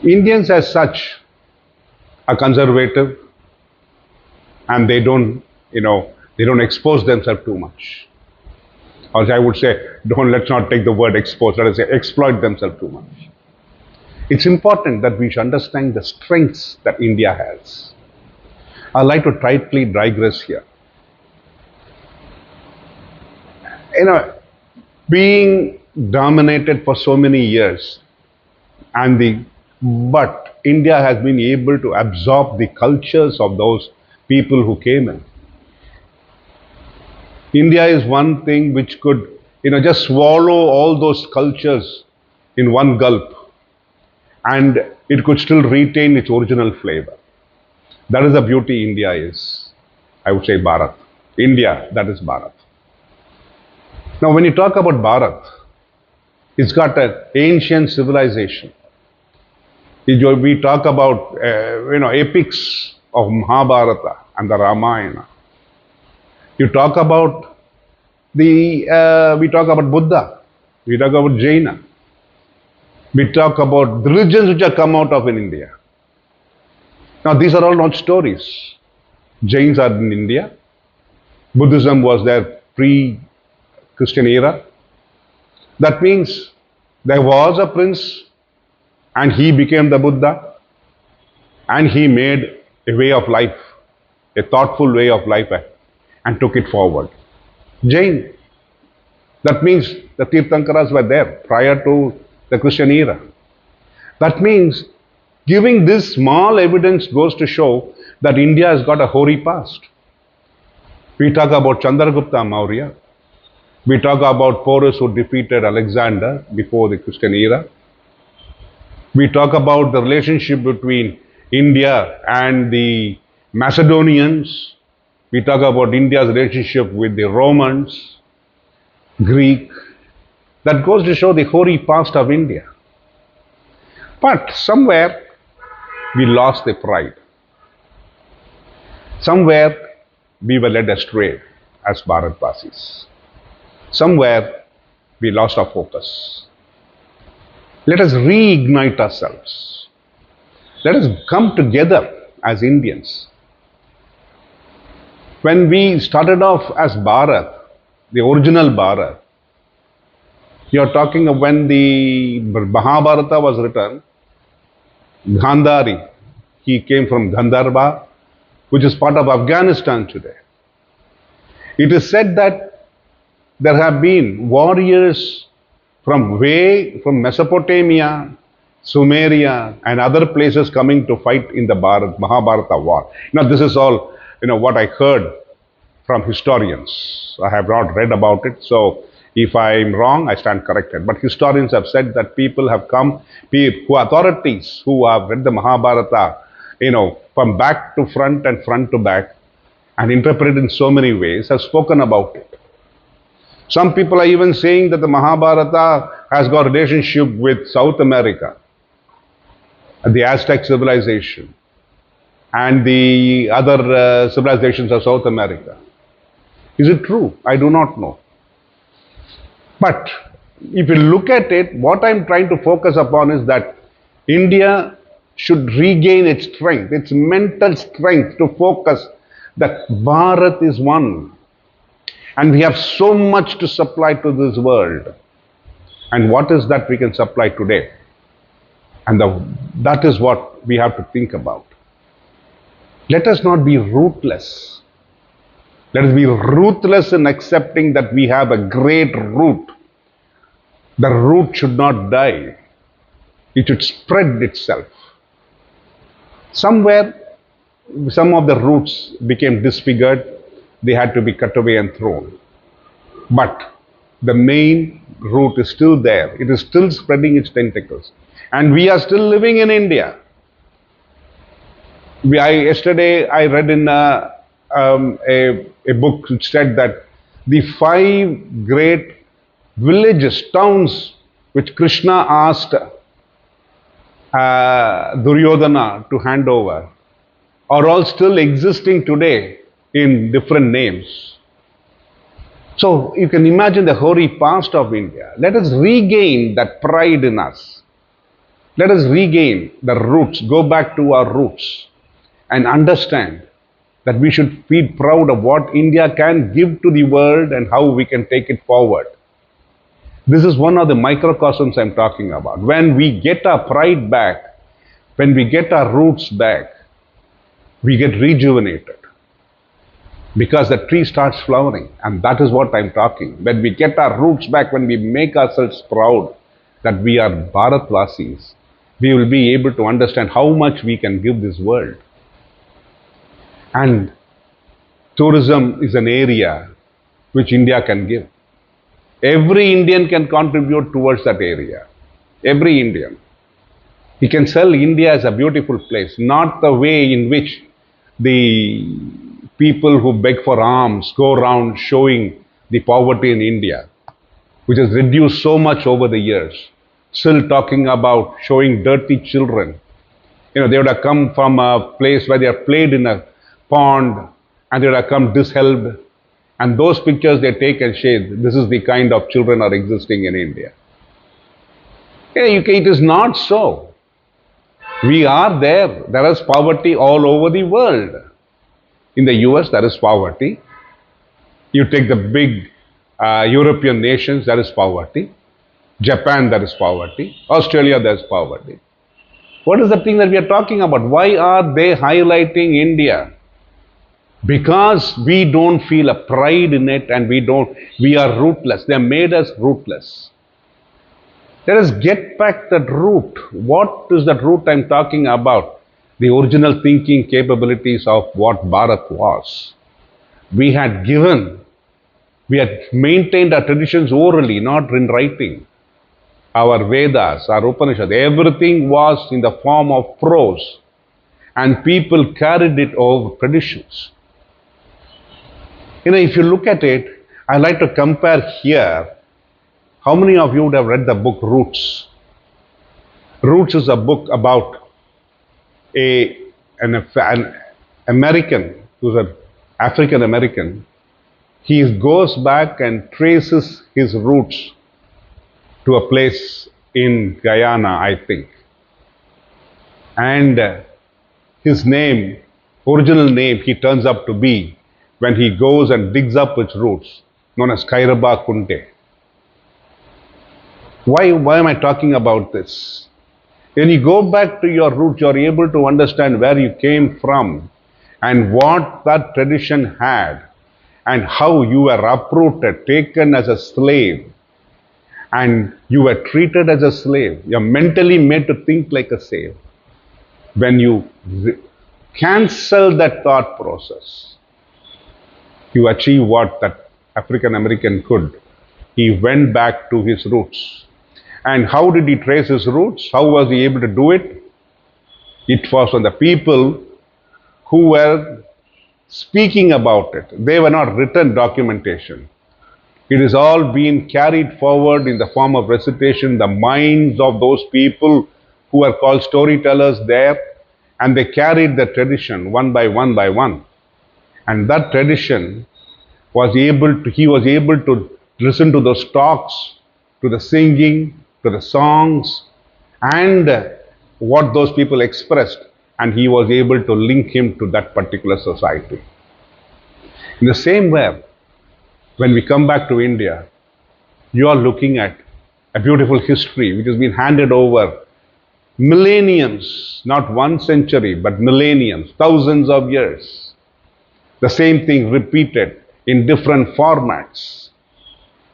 Indians as such are conservative, and they don't expose themselves too much. Or I would say, let's not take the word expose, let us say exploit themselves too much. It's important that we should understand the strengths that India has. I'd like to tightly digress here. You know, being dominated for so many years, but India has been able to absorb the cultures of those people who came in. India is one thing which could, just swallow all those cultures in one gulp, and it could still retain its original flavor. That is the beauty India is. I would say Bharat. India, that is Bharat. Now, when you talk about Bharat, it's got an ancient civilization. We talk about, epics of Mahabharata and the Ramayana. You talk about we talk about Buddha, we talk about Jaina, we talk about the religions which have come out of in India. Now, these are all not stories. Jains are in India. Buddhism was there pre-Christian era. That means there was a prince and he became the Buddha and he made a way of life, a thoughtful way of life, and took it forward. Jain. That means the Tirthankaras were there prior to the Christian era. That means giving this small evidence goes to show that India has got a hoary past. We talk about Chandragupta Maurya. We talk about Porus who defeated Alexander before the Christian era. We talk about the relationship between India and the Macedonians. We talk about India's relationship with the Romans, Greek. That goes to show the hoary past of India. But somewhere we lost the pride. Somewhere we were led astray as Bharatvasis. Somewhere we lost our focus. Let us reignite ourselves. Let us come together as Indians. When we started off as Bharat, the original Bharat, you're talking of when the Mahabharata was written, Gandhari, he came from Gandharva, which is part of Afghanistan today. It is said that there have been warriors from Mesopotamia, Sumeria, and other places coming to fight in the Mahabharata war. Now, this is all what I heard from historians. I have not read about it, so if I am wrong, I stand corrected. But historians have said that people have come, authorities who have read the Mahabharata, from back to front and front to back, and interpreted in so many ways, have spoken about it. Some people are even saying that the Mahabharata has got a relationship with South America, the Aztec civilization, and the other civilizations of South America. Is it true? I do not know. But if you look at it, what I'm trying to focus upon is that India should regain its strength, its mental strength to focus that Bharat is one. And we have so much to supply to this world. And what is that we can supply today? And that is what we have to think about. Let us not be rootless. Let us be ruthless in accepting that we have a great root. The root should not die. It should spread itself. Somewhere, some of the roots became disfigured. They had to be cut away and thrown. But the main root is still there. It is still spreading its tentacles. And we are still living in India. Yesterday I read in a book which said that the 5 great villages, towns, which Krishna asked Duryodhana to hand over, are all still existing today in different names. So you can imagine the hoary past of India. Let us regain that pride in us. Let us regain the roots, go back to our roots, and understand that we should be proud of what India can give to the world and how we can take it forward. This is one of the microcosms I'm talking about. When we get our pride back, when we get our roots back, we get rejuvenated because the tree starts flowering, and that is what I'm talking. When we get our roots back, when we make ourselves proud that we are Bharatvasis, we will be able to understand how much we can give this world. And tourism is an area which India can give. Every Indian can contribute towards that area. Every Indian. He can sell India as a beautiful place, not the way in which the people who beg for alms go around showing the poverty in India, which has reduced so much over the years. Still talking about showing dirty children. They would have come from a place where they have played in a pond and they would have come disheveled. And those pictures they take and share, this is the kind of children are existing in India. It is not so. We are there. There is poverty all over the world. In the US, there is poverty. You take the big European nations, there is poverty. Japan, there is poverty. Australia, there is poverty. What is the thing that we are talking about? Why are they highlighting India? Because we don't feel a pride in it and we are rootless. They made us rootless. Let us get back that root. What is that root I'm talking about? The original thinking capabilities of what Bharat was. We had maintained our traditions orally, not in writing. Our Vedas, our Upanishads, everything was in the form of prose. And people carried it over traditions. If you look at it, I like to compare here. How many of you would have read the book Roots? Roots is a book about an American, who's an African American. He goes back and traces his roots to a place in Guyana, I think. And his name, original name, he turns up to be, when he goes and digs up its roots, known as Kairaba Kunte. Why am I talking about this? When you go back to your roots, you are able to understand where you came from and what that tradition had and how you were uprooted, taken as a slave, and you were treated as a slave. You are mentally made to think like a slave. When you cancel that thought process, you achieve what that African American could. He went back to his roots. And how did he trace his roots? How was he able to do it? It was on the people who were speaking about it. They were not written documentation. It is all being carried forward in the form of recitation, the minds of those people who are called storytellers there, and they carried the tradition one by one by one. And that tradition he was able to listen to those talks, to the singing, to the songs, and what those people expressed, and he was able to link him to that particular society. In the same way, when we come back to India, you are looking at a beautiful history which has been handed over millenniums, not 1 century, but millenniums, thousands of years. The same thing repeated in different formats.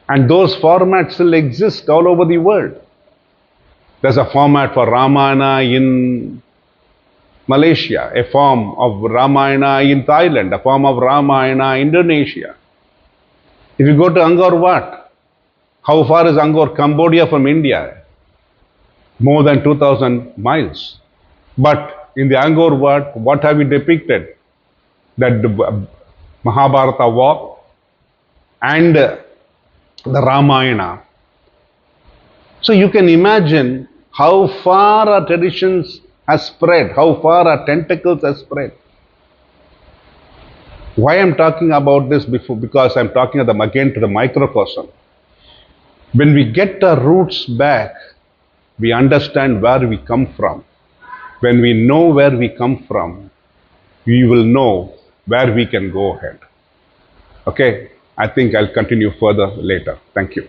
And those formats still exist all over the world. There's a format for Ramayana in Malaysia, a form of Ramayana in Thailand, a form of Ramayana in Indonesia. If you go to Angkor Wat, how far is Angkor, Cambodia from India? More than 2,000 miles. But in the Angkor Wat, what have we depicted? That the Mahabharata war and the Ramayana. So you can imagine how far our traditions have spread, how far our tentacles have spread. Why I'm talking about this because I'm talking again to the microcosm. When we get our roots back, We understand where we come from. When we know where we come from, we will know where we can go ahead. Okay, I think I'll continue further later. Thank you.